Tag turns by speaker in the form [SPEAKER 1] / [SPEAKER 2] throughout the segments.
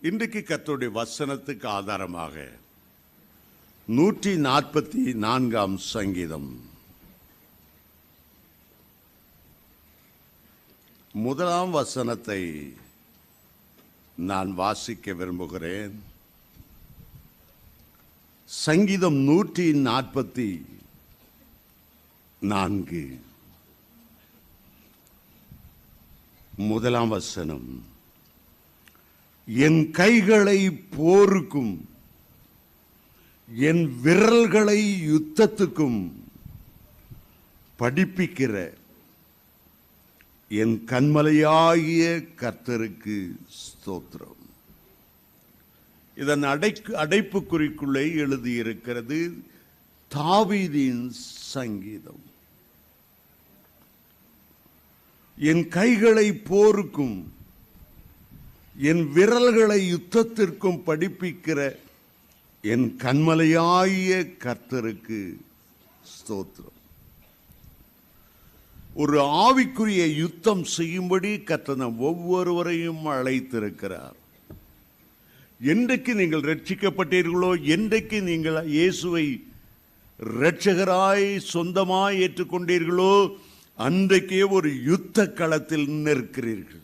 [SPEAKER 1] இன்றைக்கு கர்த்தருடைய வசனத்துக்கு ஆதாரமாக 144 சங்கீதம் முதலாம் வசனத்தை நான் வாசிக்க விரும்புகிறேன். சங்கீதம் 144 முதலாம் வசனம். என் கைகளை போருக்கும் என் விரல்களை யுத்தத்துக்கும் படிப்பிக்கிற என் கன்மலையாகிய கர்த்தருக்கு ஸ்தோத்திரம். இதன் அடைப்புக்குறிக்குள்ளே எழுதியிருக்கிறது தாவீதின் சங்கீதம். என் கைகளை போருக்கும் என் விரல்களை யுத்தத்திற்கும் படிப்பிக்கிற என் கன்மலையாகிய கர்த்தருக்கு ஸ்தோத்திரம். ஒரு ஆவிக்குரிய யுத்தம் செய்யும்படி கர்த்தர் ஒவ்வொருவரையும் அழைத்திருக்கிறார். என்றைக்கு நீங்கள் ரட்சிக்கப்பட்டீர்களோ, என்றைக்கு நீங்கள் இயேசுவை இரட்சகராய் சொந்தமாய் ஏற்றுக்கொண்டீர்களோ, அன்றைக்கே ஒரு யுத்த களத்தில் நிற்கிறீர்கள்.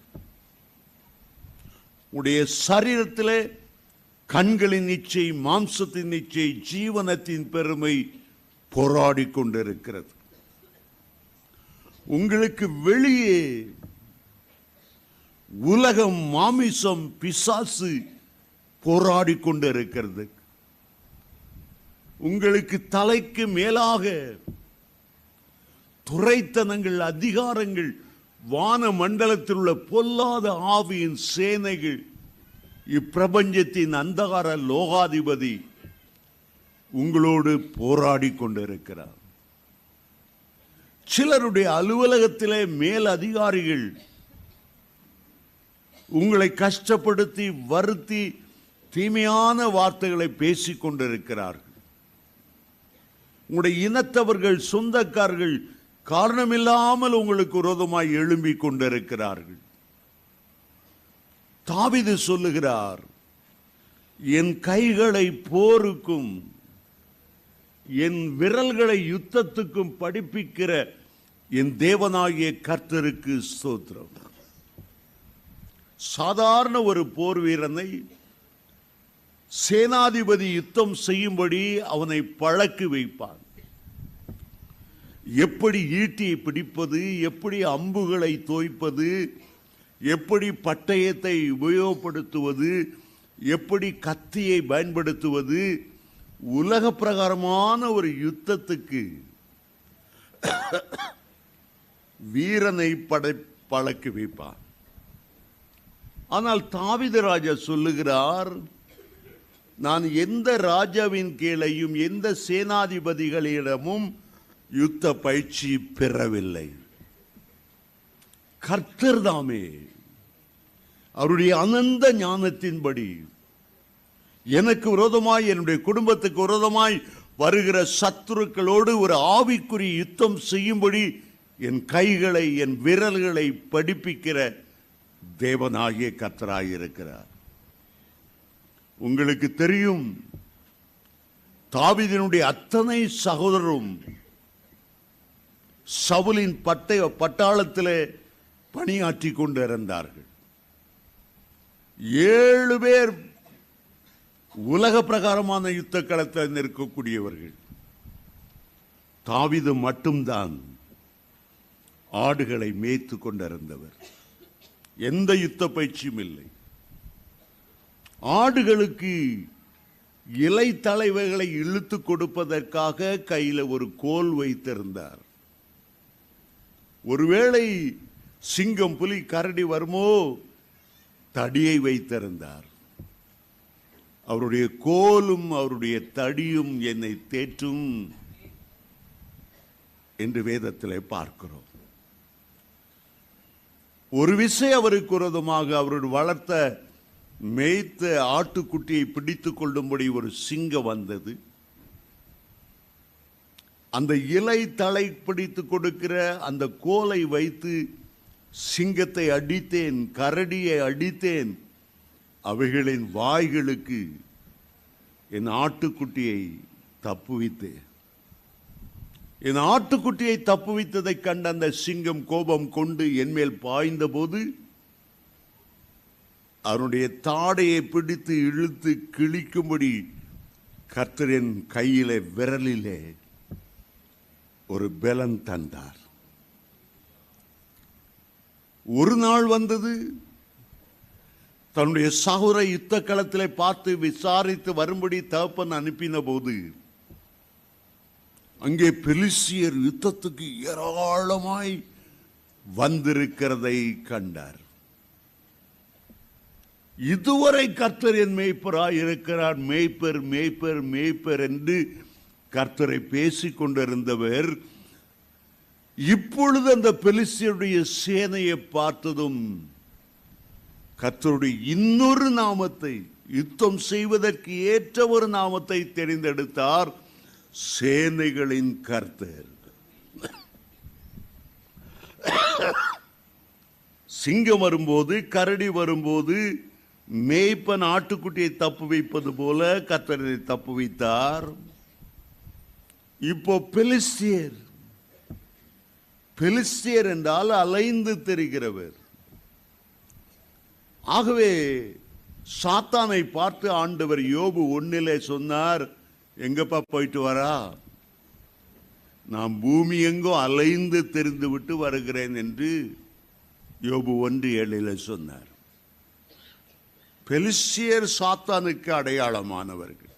[SPEAKER 1] உடைய சரீரத்தில் கண்களின் இச்சை, மாம்சத்தின் இச்சை, ஜீவனத்தின் பெருமை போராடி கொண்டிருக்கிறது. உங்களுக்கு வெளியே உலகம், மாமிசம், பிசாசு போராடி கொண்டிருக்கிறது. உங்களுக்கு தலைக்கு மேலாக துரைத்தனங்கள், அதிகாரங்கள், வான மண்டலத்தில் உள்ள பொல்லாத ஆவியின் சேனைகள், இப்பிரபஞ்சத்தின் அந்தகார லோகாதிபதி உங்களோடு போராடி கொண்டிருக்கிறார். சிலருடைய அலுவலகத்திலே மேல் அதிகாரிகள் உங்களை கஷ்டப்படுத்தி வருத்தி தீமையான வார்த்தைகளை பேசிக் கொண்டிருக்கிறார்கள். உங்களுடைய இனத்தவர்கள், சொந்தக்காரர்கள் காரணமில்லாமல் உங்களுக்கு விரோதமாய் எழும்பிக் கொண்டிருக்கிறார்கள். தாவீது சொல்லுகிறார், என் கைகளை போருக்கும் என் விரல்களை யுத்தத்துக்கும் படிப்பிக்கிற என் தேவனாகிய கர்த்தருக்கு ஸ்தோத்திரம். சாதாரண ஒரு போர் வீரனை சேனாதிபதி யுத்தம் செய்யும்படி அவனை பழக்கி வைப்பான். எப்படி ஈட்டியை பிடிப்பது, எப்படி அம்புகளை தோய்ப்பது, எப்படி பட்டயத்தை உபயோகப்படுத்துவது, எப்படி கத்தியை பயன்படுத்துவது, உலக பிரகாரமான ஒரு யுத்தத்துக்கு வீரனை பழக்கி வைப்பான். ஆனால் தாவீது ராஜா சொல்லுகிறார், நான் எந்த ராஜாவின் கீழையும் எந்த சேனாதிபதிகளிடமும் யுத்த பயிற்சி பெறவில்லை. கர்த்தர் தாமே அவருடைய அனந்த ஞானத்தின்படி எனக்கு விரோதமாய், என்னுடைய குடும்பத்துக்கு விரோதமாய் வருகிற சத்துருக்களோடு ஒரு ஆவிக்குரிய யுத்தம் செய்யும்படி என் கைகளை, என் விரல்களை படிப்பிக்கிற தேவனாகிய கர்த்தராயிருக்கிறார். உங்களுக்கு தெரியும், தாவீதினுடைய அத்தனை சகோதரரும் சவுலின் பட்டாளத்திலே பணியாற்றி கொண்டு இருந்தார்கள். 7 பேர் உலக பிரகாரமான யுத்த களத்தில் நிற்கக்கூடியவர்கள். தாவீது மட்டும்தான் ஆடுகளை மேய்த்து கொண்டிருந்தவர். எந்த யுத்த பயிற்சியும் இல்லை. ஆடுகளுக்கு இலை தலைவைகளை இழுத்து கொடுப்பதற்காக கையில் ஒரு கோல் வைத்திருந்தார். ஒருவேளை சிங்கம், புலி, கரடி வருமோ, தடியை வைத்திருந்தார். அவருடைய கோலும் அவருடைய தடியும் என்னை தேற்றும் என்று வேதத்திலே பார்க்கிறோம். ஒரு விஷயம் அவருக்கு விரோதமாக, அவருடைய வளர்த்த மேய்த்த ஆட்டுக்குட்டியை பிடித்துக் கொள்ளும்படி ஒரு சிங்கம் வந்தது. அந்த இலை தலை பிடித்து கொடுக்கிற அந்த கோலை வைத்து சிங்கத்தை அடித்தேன், கரடியை அடித்தேன் அவைகளின் வாய்களுக்கு என் ஆட்டுக்குட்டியை தப்புவித்தேன். என் ஆட்டுக்குட்டியை தப்புவித்ததை கண்ட அந்த சிங்கம் கோபம் கொண்டு என்மேல் பாய்ந்த போது அவனுடைய தாடையை பிடித்து இழுத்து கிழிக்கும்படி கர்த்தர் என் கையிலே விரலிலே ஒரு பெலன் தந்தார். ஒரு நாள் வந்தது, தன்னுடைய சகோதர யுத்த களத்திலே பார்த்து விசாரித்து வரும்படி தகப்பன் அனுப்பின போது அங்கே பெலிஸ்தியர் யுத்தத்துக்கு ஏராளமாய் வந்திருக்கிறதை கண்டார். இதுவரை கர்த்தர் என் மேய்ப்பராய் இருக்கிறார், மேய்ப்பர் மேய்ப்பர் மேய்ப்பர் என்று கர்த்தரை பேசிக் கொண்டிருந்தவர் இப்பொழுது அந்த பெலிஸ்தியருடைய சேனையை பார்த்ததும் கர்த்தருடைய இன்னொரு நாமத்தை, யுத்தம் செய்வதற்கு ஏற்ற ஒரு நாமத்தை தெரிந்தெடுத்தார், சேனைகளின் கர்த்தர். சிங்கம் வரும்போது, கரடி வரும்போது மேய்ப்பன் ஆட்டுக்குட்டியை தப்பு வைப்பது போல கர்த்தரை தப்பு வைத்தார். இப்போ பெலிஸ்தியர் என்றால் அலைந்து தெரிகிறவர். ஆகவே சாத்தானை பார்த்து ஆண்டவர் யோபு 1 சொன்னார், எங்கப்பா போயிட்டு வரா? நான் பூமி எங்கோ அலைந்து தெரிந்து விட்டு வருகிறேன் என்று யோபு 1:7 சொன்னார். பெலிஸ்தியர் சாத்தானுக்கு அடையாளமானவர்கள்.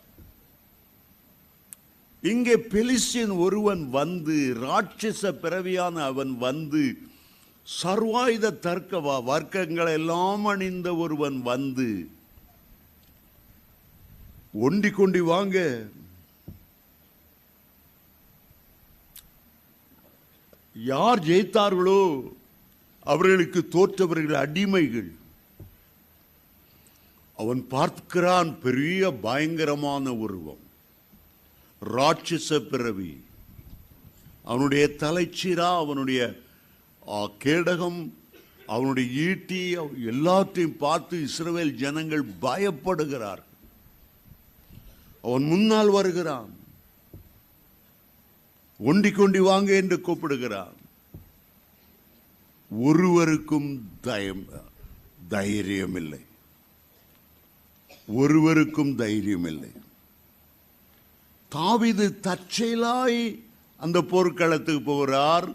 [SPEAKER 1] இங்கே பெலிஸ்தியன் ஒருவன் வந்து, ராட்சச பிறவியான அவன் வந்து, சர்வாயுத தர்க்க வர்க்கங்கள் எல்லாம் அணிந்த ஒருவன் வந்து, ஒண்டி கொண்டி வாங்க, யார் ஜெயித்தார்களோ அவர்களுக்கு தோற்றவர்கள் அடிமைகள். அவன் பார்க்கிறான், பெரிய பயங்கரமான உருவம், ராட்சச பிறவி. அவனுடைய தலைச்சீரா, அவனுடைய கேடகம், அவனுடைய ஈட்டி எல்லாத்தையும் பார்த்து இஸ்ரவேல் ஜனங்கள் பயப்படுகிறார். அவன் முன்னால் வருகிறான், ஒண்டி கொண்டி வாங்க என்று கூப்பிடுகிறான். ஒருவருக்கும் தைரியம் இல்லை, ஒருவருக்கும் தைரியம் இல்லை. தாவீது தற்செயலாய் அந்த போர்க்களத்துக்கு போகிறார்.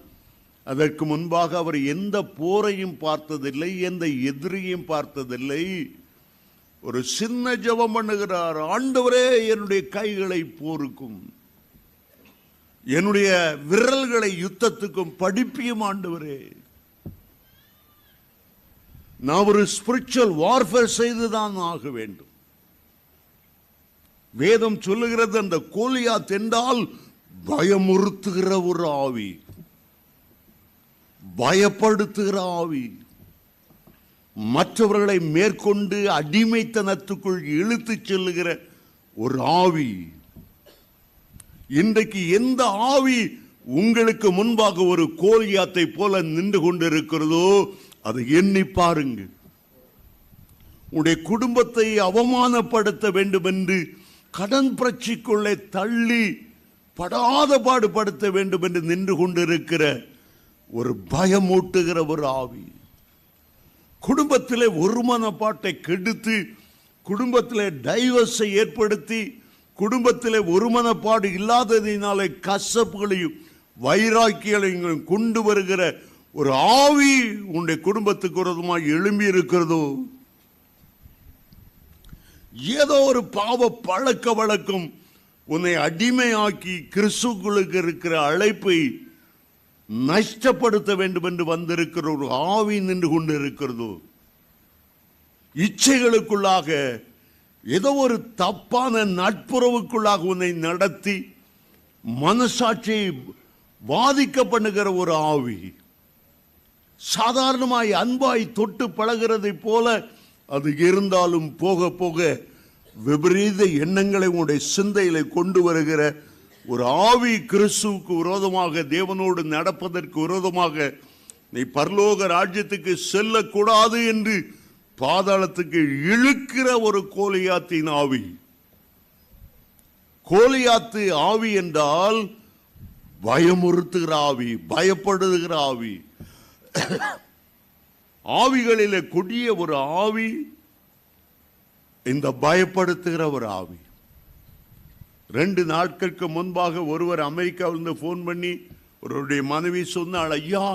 [SPEAKER 1] அதற்கு முன்பாக அவர் எந்த போரையும் பார்த்ததில்லை, எந்த எதிரியும் பார்த்ததில்லை. ஒரு சின்ன ஜெபம் பண்ணுகிறார், ஆண்டவரே என்னுடைய கைகளை போருக்கும், என்னுடைய விரல்களை யுத்தத்துக்கும் படிப்பியும் ஆண்டவரே. நான் ஒரு ஸ்பிரிச்சுவல் வார்ஃபேர் செய்துதான் ஆக வேண்டும். வேதம் சொல்லுகிறது, அந்த கோலியாத் என்றால் பயமுறுத்துகிற ஒரு ஆவி, பயப்படுத்துகிற ஆவி, மற்றவர்களை மேற்கொண்டு அடிமைத்தனத்துக்குள் இழுத்துச் செல்லுகிற ஒரு ஆவி. இன்றைக்கு எந்த ஆவி உங்களுக்கு முன்பாக ஒரு கோலியாத்தை போல நின்று கொண்டிருக்கிறதோ அதை எண்ணி பாருங்க. உடைய குடும்பத்தை அவமானப்படுத்த வேண்டும் என்று கடன் பிரச்சனைக்குள்ளே தள்ளி படாத பாடுபடுத்த வேண்டும் என்று நின்று கொண்டிருக்கிற ஒரு பயமூட்டுகிற ஒரு ஆவி, குடும்பத்திலே ஒருமனப்பாட்டை கெடுத்து, குடும்பத்திலே டைவர்ஸை ஏற்படுத்தி, குடும்பத்திலே ஒருமனப்பாடு இல்லாததினாலே கசப்புகளையும் வைராக்கியங்களையும் கொண்டு வருகிற ஒரு ஆவி உன்னுடைய குடும்பத்துக்கு விரோதமாக எழும்பி இருக்கிறதோ, ஏதோ ஒரு பாவ பழக்க வழக்கம் உன்னை அடிமையாக்கி கிறிஸ்துவுக்கு இருக்கிற அழைப்பை நஷ்டப்படுத்த வேண்டும் என்று வந்திருக்கிற ஒரு ஆவி நின்று கொண்டு இருக்கிறதோ, இச்சைகளுக்குள்ளாக ஏதோ ஒரு தப்பான நட்புறவுக்குள்ளாக உன்னை நடத்தி மனசாட்சியை பாதிக்க பண்ணுகிற ஒரு ஆவி, சாதாரணமாய் அன்பாய் தொட்டு பழகிறதை போல அது இருந்தாலும் போக போக விபரீத எண்ணங்களை உன்னுடைய சிந்தையில கொண்டு வருகிற ஒரு ஆவி, கிறிஸ்துவுக்கு விரோதமாக, தேவனோடு நடப்பதற்கு விரோதமாக, நீ பரலோக ராஜ்யத்துக்கு செல்லக்கூடாது என்று பாதாளத்துக்கு இழுக்கிற ஒரு கோலியாத்தின் ஆவி. கோலியாத்து ஆவி என்றால் பயமுறுத்துகிற ஆவி, பயப்படுகிற ஆவி. ஆவிகளிலே கொடிய ஒரு ஆவி இந்த பயப்படுத்துகிற ஒரு ஆவி. 2 நாட்களுக்கு முன்பாக ஒருவர் அமெரிக்காவிலிருந்து போன் பண்ணி அவருடைய மனைவி சொன்னாள், ஐயா,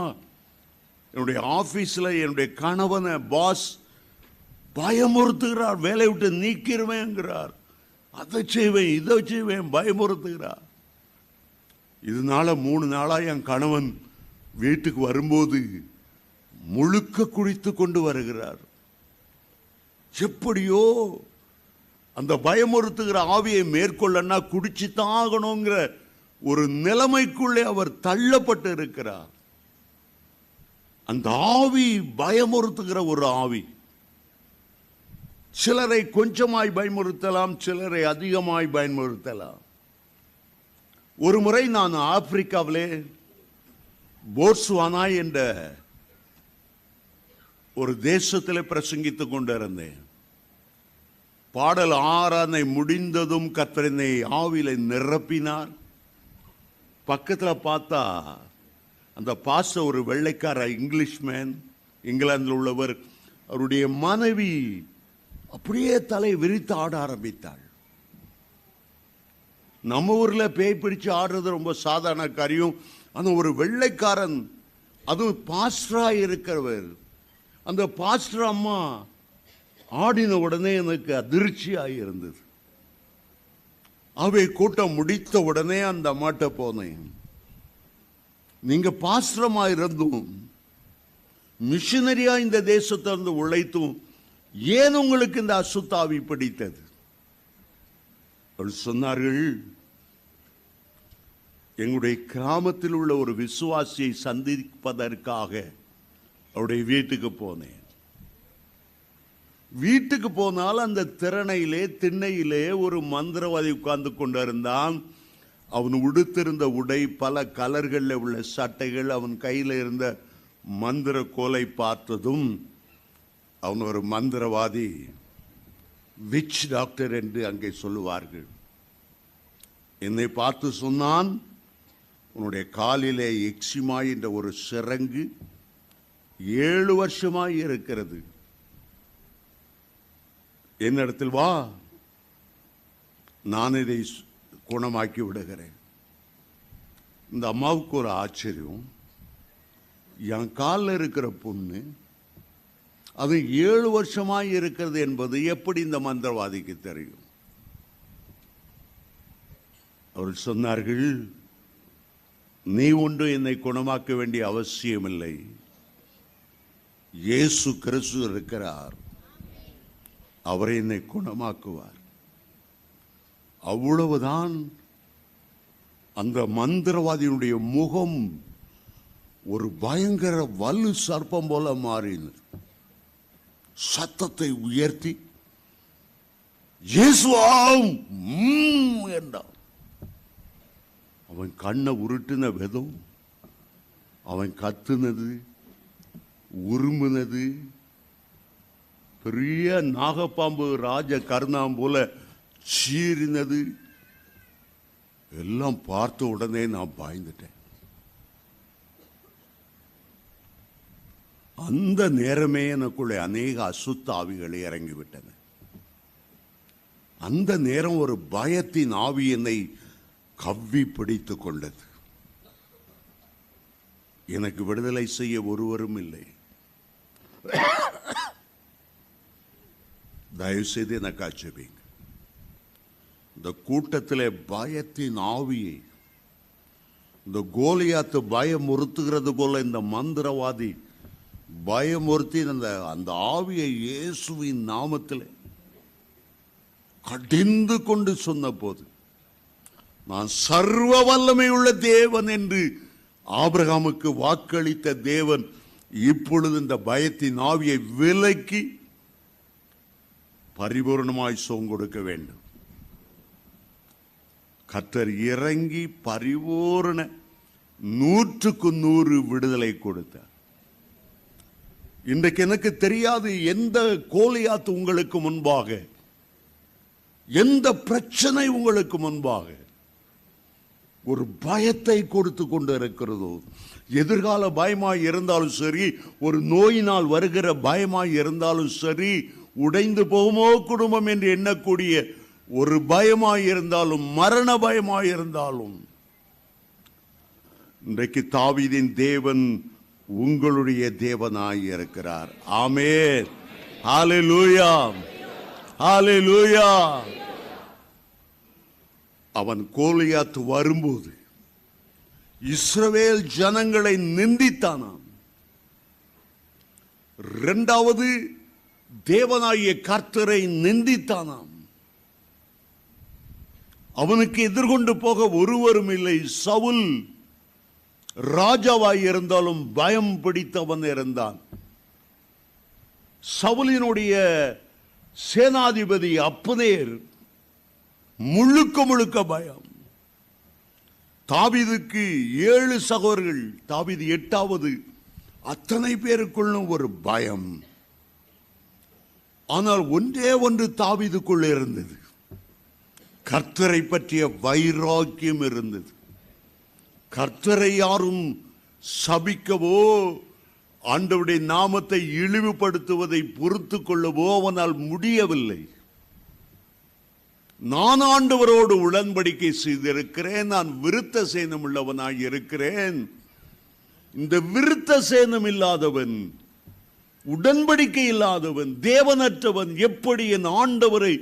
[SPEAKER 1] என்னுடைய ஆபீஸ்ல என்னுடைய கணவனை பாஸ் பயமுறுத்துகிறார், வேலை விட்டு நீக்கிடுவேங்கிறார், அதை செய்வேன் இதை செய்வேன் பயமுறுத்துகிறார். இதனால 3 நாளா என் கணவன் வீட்டுக்கு வரும்போது முழுக்க குடித்து கொண்டு வருகிறார். எப்படியோ அந்த பயமுறுத்துகிற ஆவியை மேற்கொள்ளனா குடிச்சுதான் ஆகணுங்கிற ஒரு நிலைமைக்குள்ளே அவர் தள்ளப்பட்டு இருக்கிறார். அந்த ஆவி பயமுறுத்துகிற ஒரு ஆவி. சிலரை கொஞ்சமாய் பயமுறுத்தலாம், சிலரை அதிகமாய் பயமுறுத்தலாம். ஒரு முறை நான் ஆப்பிரிக்காவிலே போட்ஸ்வானா என்ற ஒரு தேசத்தில் பிரசங்கித்துக் கொண்டிருந்தேன். பாடல் ஆராதனை முடிந்ததும் கர்த்தர் என்னை ஆவியில நிரப்பினார். பக்கத்தில் பார்த்தா அந்த பாஸ்டர் ஒரு வெள்ளைக்கார இங்கிலீஷ்மேன், இங்கிலாந்தில் உள்ளவர். அவருடைய மனைவி அப்படியே தலை விரித்து ஆட ஆரம்பித்தாள். நம்ம ஊர்ல பேய் பிடிச்சு ஆடுறது ரொம்ப சாதாரண காரியம். அந்த ஒரு வெள்ளைக்காரன், அது பாஸ்டரா இருக்கிறவர், அந்த பாஸ்டர் அம்மா ஆடின உடனே எனக்கு அதிர்ச்சியாக இருந்தது. அவை கூட்டம் முடித்த உடனே அந்த அம்மாட்ட போனேன், நீங்க பாஸ்டரமா இருந்தும் மிஷனரியா இந்த தேசத்திலிருந்து உழைத்தும் ஏன் உங்களுக்கு இந்த அசுத்தாவி பிடித்தது? சொன்னார்கள், எங்களுடைய கிராமத்தில் உள்ள ஒரு விசுவாசியை சந்திப்பதற்காக அவருடைய வீட்டுக்கு போனேன். வீட்டுக்கு போனால் அந்த திண்ணையிலே ஒரு மந்திரவாதி உட்கார்ந்து கொண்டிருந்தான். அவன் உடுத்திருந்த உடை பல கலர்களில் உள்ள சட்டைகள், அவன் கையில் இருந்த மந்திர கோலை பார்த்ததும் அவன் ஒரு மந்திரவாதி, விச் டாக்டர் என்று அங்கே சொல்லுவார்கள். என்னை பார்த்து சொன்னான், உன்னுடைய காலிலே எக்ஸிமா என்ற ஒரு சிரங்கு 7 வருஷமாய் இருக்கிறது, என்னிடத்தில் வா, நான் இதை குணமாக்கி விடுகிறேன். இந்த அம்மாவுக்கு ஒரு ஆச்சரியம், என் காலில் இருக்கிற புண்ணு அது 7 வருஷமாய் இருக்கிறது என்பது எப்படி இந்த மந்திரவாதிக்கு தெரியும்? அவர்கள் சொன்னார்கள், நீ ஒன்று என்னை குணமாக்க வேண்டிய அவசியமில்லை, இயேசு கிறிஸ்து இருக்கிறார், அவரை என்னை குணமாக்குவார். அவ்வளவுதான். அந்த மந்திரவாதியினுடைய முகம் ஒரு பயங்கர வலு சர்ப்பம் போல மாறினது. சத்தத்தை உயர்த்தி இயேசுவாம் என்றான். அவன் கண்ணை உருட்டின விதம், அவன் கத்துனது, உருமுனது, பெரிய நாகப்பாம்பு ராஜ கருணாம் போல சீறினது எல்லாம் பார்த்த உடனே நான் பாய்ந்துட்டேன். அந்த நேரமே எனக்குள்ளே அநேக அசுத்த ஆவிகளை இறங்கிவிட்டன. அந்த நேரம் ஒரு பயத்தின் ஆவி என்னை கவ்வி பிடித்து கொண்டது. எனக்கு விடுதலை செய்ய ஒருவரும் இல்லை. தயவு செய்து எனக்கு ஆட்சேபிங்க. இந்த கூட்டத்தில் பயத்தின் ஆவியை, இந்த கோலியாத்து பயமுறுத்துகிறது போல இந்த மந்திரவாதி பயமுறுத்தி அந்த ஆவியை இயேசுவின் நாமத்தில் கடிந்து கொண்டு சொன்ன போது, நான் சர்வ வல்லமை உள்ள தேவன் என்று ஆபிரகாமுக்கு வாக்களித்த தேவன் இப்பொழுது இந்த பயத்தின் ஆவியை விலக்கி பரிபூர்ணமாய் சோம் கொடுக்க வேண்டும். கர்த்தர் இறங்கி பரிபூர்ண 100க்கு 100 விடுதலை கொடுத்தார். இன்றைக்கு எனக்கு தெரியாது எந்த கோலியாத் உங்களுக்கு முன்பாக, எந்த பிரச்சனை உங்களுக்கு முன்பாக ஒரு பயத்தை கொடுத்து கொண்டு இருக்கிறதோ, எதிர்கால பயமாய் இருந்தாலும் சரி, ஒரு நோயினால் வருகிற பயமாய் இருந்தாலும் சரி, உடைந்து போகுமோ குடும்பம் என்று எண்ணக்கூடிய ஒரு பயமாய் இருந்தாலும், மரண பயமாய் இருந்தாலும், இன்றைக்கு தாவீதின் தேவன் உங்களுடைய தேவனாய் இருக்கிறார். ஆமென், ஹல்லேலூயா, ஹல்லேலூயா. அவன் கோலியாத் வரும்போது இஸ்ரவேல் ஜனங்களை நிந்தித்தானாம். இரண்டாவது, தேவனாகிய கர்த்தரை நிந்தித்தானாம். அவனுக்கு எதிர்கொண்டு போக ஒருவரும் இல்லை. சவுல் ராஜாவாய் இருந்தாலும் பயம் பிடித்தவன் இருந்தான். சவுலினுடைய சேனாதிபதி அப்னேர் முழுக்க முழுக்க பயம். தாவீதுக்கு 7 சகோதரர்கள், தாவீது 8வது. அத்தனை பேருக்குள்ளும் ஒரு பயம். ஆனால் ஒன்றே ஒன்று தாவீதுக்குள் இருந்தது, கர்த்தரை பற்றிய வைராக்கியம் இருந்தது. கர்த்தரை யாரும் சபிக்கவோ ஆண்டவருடைய நாமத்தை இழிவுபடுத்துவதை பொறுத்து கொள்ளவோ அவனால் முடியவில்லை. நான் ஆண்டவரோடு உடன்படிக்கை செய்திருக்கிறேன், நான் விருத்த சேனம் உள்ளவனாய் இருக்கிறேன். இந்த விருத்த சேனம் இல்லாதவன், உடன்படிக்கை இல்லாதவன், தேவனற்றவன் எப்படி என் ஆண்டவரை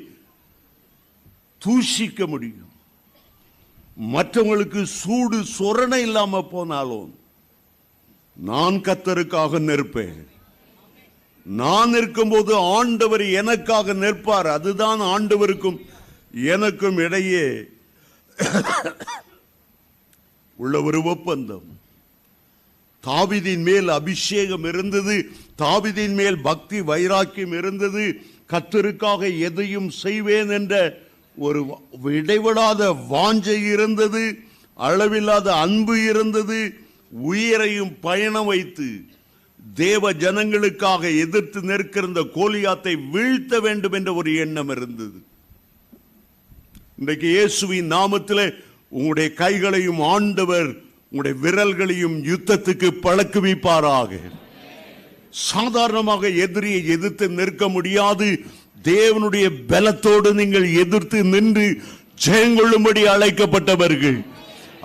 [SPEAKER 1] தூஷிக்க முடியும்? மற்றவங்களுக்கு சூடு சொரணை இல்லாம போனாலும் நான் கர்த்தருக்காக நிற்பேன். நான் இருக்கும்போது ஆண்டவர் எனக்காக நிற்பார். அதுதான் ஆண்டவருக்கும் எனக்கும் இடையே உள்ள ஒரு ஒப்பந்தம். தாவீதின் மேல் அபிஷேகம் இருந்தது, தாவீதின் மேல் பக்தி வைராக்கியம் இருந்தது. கர்த்தருக்காக எதையும் செய்வேன் என்ற ஒரு இடைவிடாத வாஞ்சை இருந்தது, அளவில்லாத அன்பு இருந்தது. உயிரையும் பயணம் வைத்து தேவ ஜனங்களுக்காக எதிர்த்து நிற்கிற இந்த கோலியாத்தை வீழ்த்த வேண்டும் என்ற ஒரு எண்ணம் இருந்தது. இன்றைக்கு இயேசுவின் நாமத்திலே உங்களுடைய கைகளையும் ஆண்டவர் உங்களுடைய விரல்களையும் யுத்தத்துக்கு பழக்குவிப்பாராக. சாதாரணமாக எதிரியை எதிர்த்து நிற்க முடியாது. தேவனுடைய பலத்தோடு நீங்கள் எதிர்த்து நின்று ஜெயங்கொள்ளும்படி அழைக்கப்பட்டவர்கள்.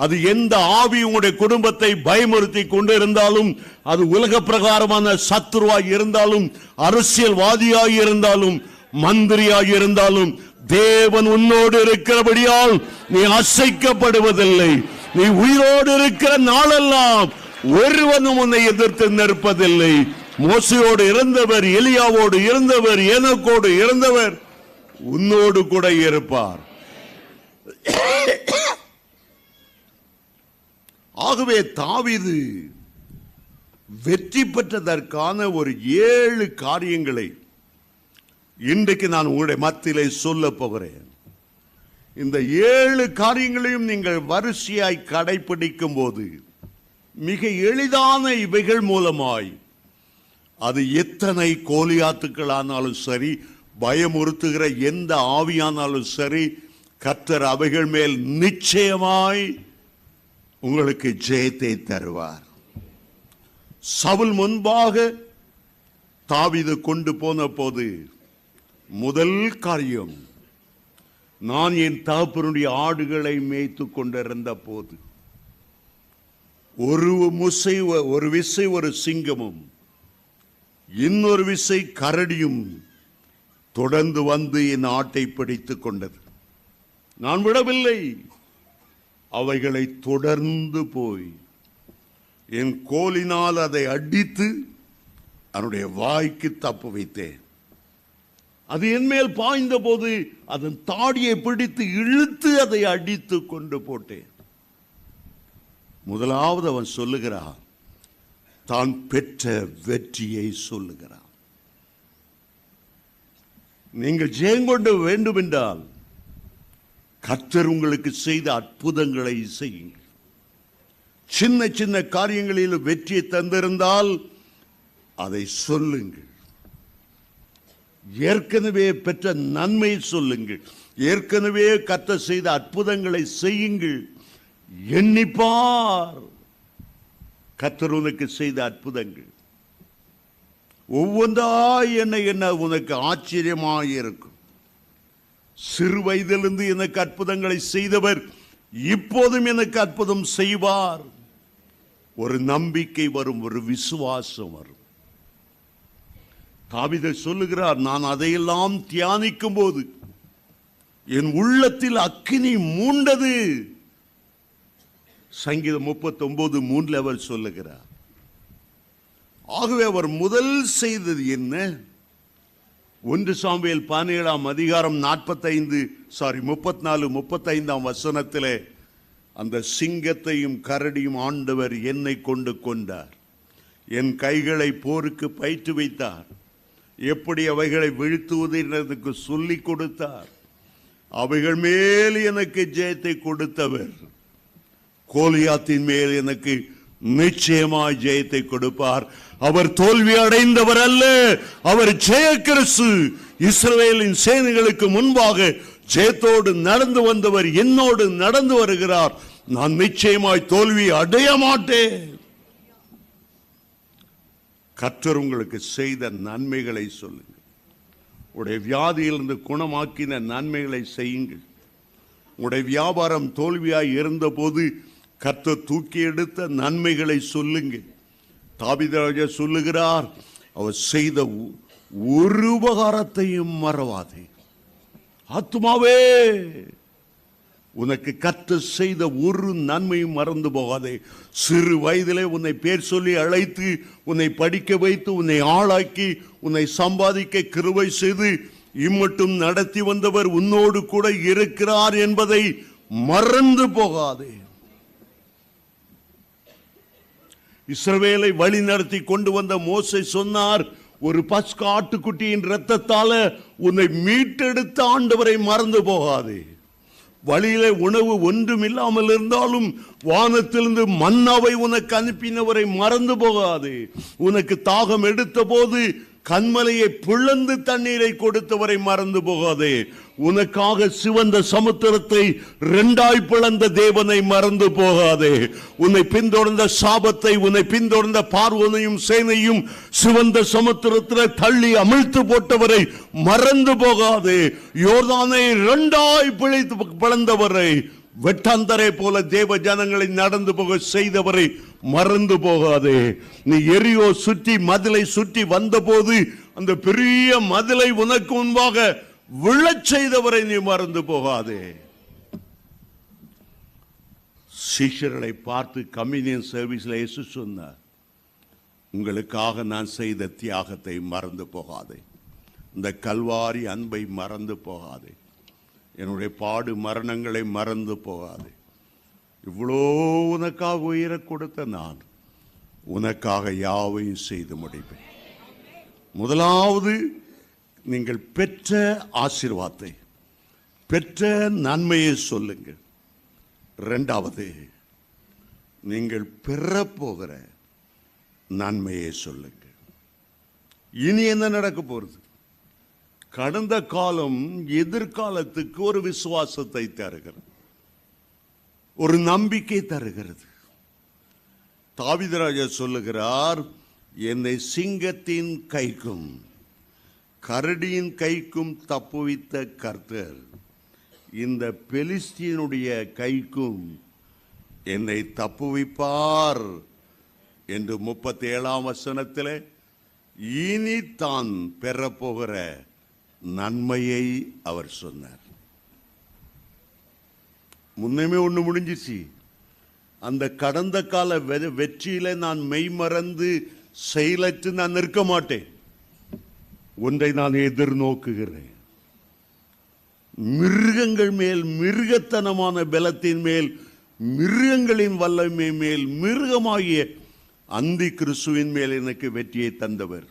[SPEAKER 1] அது எந்த ஆவி உங்களுடைய குடும்பத்தை பயமுறுத்தி கொண்டிருந்தாலும், அது உலக பிரகாரமான சத்துருவாய் இருந்தாலும், அரசியல்வாதியாய் இருந்தாலும், மந்திரியாய் இருந்தாலும், தேவன் உன்னோடு இருக்கிறபடியால் நீ அசைக்கப்படுவதில்லை. நீ உயிரோடு இருக்கிற நாளெல்லாம் ஒருவனும் உன்னை எதிர்த்து நிற்பதில்லை. மோசையோடு இருந்தவர், எலியாவோடு இருந்தவர், ஏனோக்கோடு இருந்தவர் உன்னோடு கூட இருப்பார். ஆகவே தாவீது வெற்றி பெற்றதற்கான ஒரு 7 காரியங்களை இன்றைக்கு நான் உங்களுடைய மத்தியிலே சொல்ல போகிறேன். இந்த 7 காரியங்களையும் நீங்கள் வரிசையாய் கடைபிடிக்கும் போது மிக எளிதான இவைகள் மூலமாய், அது எத்தனை கோலியாத்துக்கள் ஆனாலும் சரி, பயமுறுத்துகிற எந்த ஆவியானாலும் சரி, கர்த்தர் அவைகள் மேல் நிச்சயமாய் உங்களுக்கு ஜெயத்தை தருவார். சவுல் முன்பாக தாவீது கொண்டு போன போது முதல் காரியம், நான் என் தகப்பனுடைய ஆடுகளை மேய்த்து கொண்டிருந்த போது ஒரு விசை ஒரு சிங்கமும் இன்னொரு விசை கரடியும் தொடர்ந்து வந்து என் ஆட்டை பிடித்துக் கொண்டது. நான் விடவில்லை, அவைகளை தொடர்ந்து போய் என் கோலினால் அதை அடித்து அதனுடைய வாய்க்கு தப்பு வைத்தேன். அது என் மேல் பாய்ந்த போது அதன் தாடியை பிடித்து இழுத்து அதை அடித்து கொண்டு போட்டேன். முதலாவது அவன் சொல்லுகிறான், தான் பெற்ற வெற்றியை சொல்லுகிறான். நீங்கள் ஜெயங்கொண்டு வேண்டும் என்றால் கர்த்தர் உங்களுக்கு செய்த அற்புதங்களை செய்யுங்கள். சின்ன சின்ன காரியங்களில் வெற்றியை தந்திருந்தால் அதை சொல்லுங்கள். ஏற்கனவே பெற்ற நன்மை சொல்லுங்கள். ஏற்கனவே கர்த்தர் செய்த அற்புதங்களை செய்யுங்கள். எண்ணிப்பார் கர்த்தர் உனக்கு செய்த அற்புதங்கள். ஒவ்வொன்றாய் என்ன உனக்கு ஆச்சரியமாக இருக்கும். சிறு வயதிலிருந்து எனக்கு அற்புதங்களை செய்தவர் இப்போதும் எனக்கு அற்புதம் செய்வார். ஒரு நம்பிக்கை வரும், ஒரு விசுவாசம் வரும். தாவீது சொல்லுகிறார், நான் அதையெல்லாம் தியானிக்கும் போது என் உள்ளத்தில் அக்கினி மூண்டது. சங்கீதம் 39:3 அவர் சொல்லுகிறார். ஆகவே அவர் முதல் செய்தது என்ன? 1 சாமுவேல் 34-35 வசனத்திலே அந்த சிங்கத்தையும் கரடியும் ஆண்டவர் என்னை கொண்டு கொண்டார். என் கைகளை போருக்கு பயிற்று வைத்தார். எப்படி அவைகளை வீழ்த்துவது என்பதற்கு சொல்லிக் கொடுத்தார். அவைகள் மேல் எனக்கு ஜெயத்தை கொடுத்தவர் கோலியாத்தின் மேல் எனக்கு நிச்சயமாய் ஜெயத்தை கொடுப்பார். அவர் தோல்வி அடைந்தவர் அல்ல, அவர் ஜெய கிறிஸ்து. இஸ்ரவேலின் சேனைகளுக்கு முன்பாக ஜெயத்தோடு நடந்து வந்தவர் என்னோடு நடந்து வருகிறார். நான் நிச்சயமாய் தோல்வி அடைய மாட்டேன். கர்த்தர் உங்களுக்கு செய்த நன்மைகளை சொல்லுங்கள். உடைய வியாதியிலிருந்து குணமாக்கின நன்மைகளை செய்யுங்கள். உடைய வியாபாரம் தோல்வியாய் இருந்த போது கர்த்தர் தூக்கி எடுத்த நன்மைகளை சொல்லுங்கள். தாவீது சொல்லுகிறார், அவர் செய்த ஒரு உபகாரத்தையும் மறவாதே. ஆத்துமாவே, உனக்கு கர்த்தர் செய்த ஒரு நன்மையும் மறந்து போகாதே. சிறு வயதிலே உன்னை பேர் சொல்லி அழைத்து உன்னை படிக்க வைத்து உன்னை ஆளாக்கி உன்னை சம்பாதிக்க கிருபை செய்து இம்மட்டும் நடத்தி வந்தவர் உன்னோடு கூட இருக்கிறார் என்பதை மறந்து போகாதே. இஸ்ரவேலை வழி நடத்தி கொண்டு வந்த மோசே சொன்னார், ஒரு பஸ்கா ஆட்டுக்குட்டியின் இரத்தத்தால உன்னை மீட்டெடுத்த ஆண்டவரை மறந்து போகாதே. வழியிலே உணவு ஒன்றும் இல்லாமல் இருந்தாலும் வானத்திலிருந்து மன்னாவை உனக்கு அனுப்பினவரை மறந்து போகாதே. உனக்கு தாகம் எடுத்த போது கண்மலையை பிளந்து தண்ணீரை கொடுத்தவரை மறந்து போகாதே. உனக்காக சிவந்த சமுத்திரத்தை 2 பிளந்த தேவனை மறந்து போகாதே. உன்னை பின்தொடர்ந்த சாபத்தை, உன்னை பின்தொடர்ந்த பார்வோனையும் சேனையும் சிவந்த சமுத்திரத்தில் தள்ளி அமிழ்த்து போட்டவரை மறந்து போகாதே. யோர்தானை 2 பிளந்தவரை, வெட்டாந்தரை போல தேவ ஜனங்களை நடந்து போக செய்தவரை மறந்து போகாதே. நீ எரியோ சுற்றி மதிலை சுற்றி வந்த போது அந்த பெரிய மதிலை உனக்கு முன்பாக விழச் செய்தவரை நீ மறந்து போகாதே. சீஷர்களை பார்த்து கம்யூனியன் சர்வீஸ்ல இயேசு சொன்னார், உங்களுக்காக நான் செய்த தியாகத்தை மறந்து போகாதே. இந்த கல்வாரி அன்பை மறந்து போகாதே. என்னுடைய பாடு மரணங்களை மறந்து போகாதே. இவ்வளோ உனக்காக உயிரை கொடுத்த நான் உனக்காக யாவையும் செய்து முடிப்பேன். முதலாவது, நீங்கள் பெற்ற ஆசீர்வாதத்தை, பெற்ற நன்மையை சொல்லுங்கள். 2வது, நீங்கள் பெறப்போகிற நன்மையை சொல்லுங்கள். இனி என்ன நடக்க போறது? கடந்த காலம் எதிர்காலத்துக்கு ஒரு விசுவாசத்தை தருகிறது, ஒரு நம்பிக்கை தருகிறது. தாவீது ராஜா சொல்லுகிறார், என்னை சிங்கத்தின் கைக்கும் கரடியின் கைக்கும் தப்புவித்த கர்த்தர் இந்த பெலிஸ்தியனுடைய கைக்கும் என்னை தப்புவிப்பார் என்று 37ஆம் வசனத்தில் இனி தான் பெறப்போகிற நன்மையை அவர் சொன்னார். முன்னமே ஒன்று முடிஞ்சிச்சு. அந்த கடந்த கால வெற்றியில நான் மெய்மறந்து செயலற்று நான் நிற்க மாட்டேன். ஒன்றை நான் எதிர்நோக்குகிறேன். மிருகங்கள் மேல், மிருகத்தனமான பலத்தின் மேல், மிருகங்களின் வல்லமை மேல், மிருகமாகிய அந்தி கிறிஸ்துவின் மேல் எனக்கு வெற்றியை தந்தவர்.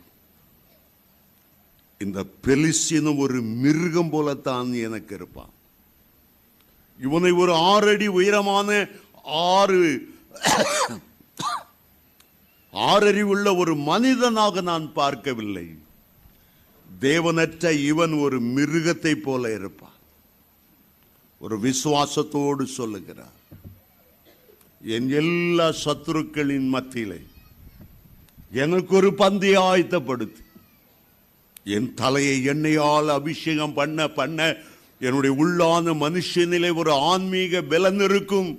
[SPEAKER 1] இந்த பெலிஸ்தியனும் ஒரு மிருகம் போலத்தான் எனக்கு இருப்பான். இவனை ஒரு 6 அடி உயரமான 6 ஆறறிவுள்ள ஒரு மனிதனாக நான் பார்க்கவில்லை. தேவனற்ற இவன் ஒரு மிருகத்தை போல இருப்பான். ஒரு விசுவாசத்தோடு சொல்லுகிறார், என் எல்லா சத்துருக்களின் மத்தியிலே எனக்கு ஒரு பந்தி ஆயத்தப்படுத்தி என் தலையை எண்ணெயால் அபிஷேகம் பண்ண பண்ண என்னுடைய உள்ளான மனுஷனிலே ஒரு ஆன்மீக பலன் இருக்கும்.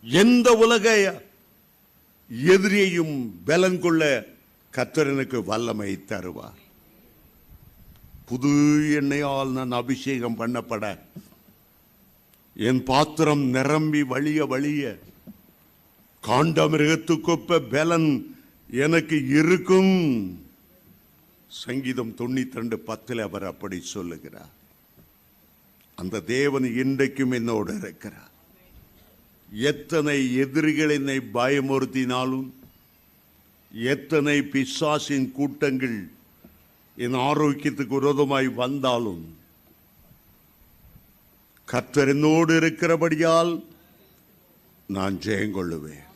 [SPEAKER 1] எந்த உலக எதிரியையும் பலன் கொள்ள கர்த்தர் எனக்கு வல்லமை தருவார். புது எண்ணெயால் நான் அபிஷேகம் பண்ணப்பட என் பாத்திரம் நிரம்பி வழிய வழிய காண்டமிருகத்துக்கொப்ப பலன் எனக்கு இருக்கும். சங்கீதம் 92:10 அவர் அப்படி சொல்லுகிறார். அந்த தேவன் இன்றைக்கும் என்னோடு இருக்கிறார். எத்தனை எதிரிகள் என்னை பயமுறுத்தினாலும், எத்தனை பிசாசின் கூட்டங்கள் என் ஆரோக்கியத்துக்கு விரோதமாய் வந்தாலும், கர்த்தர் என்னோடு இருக்கிறபடியால் நான் ஜெயங்கொள்ளுவேன்.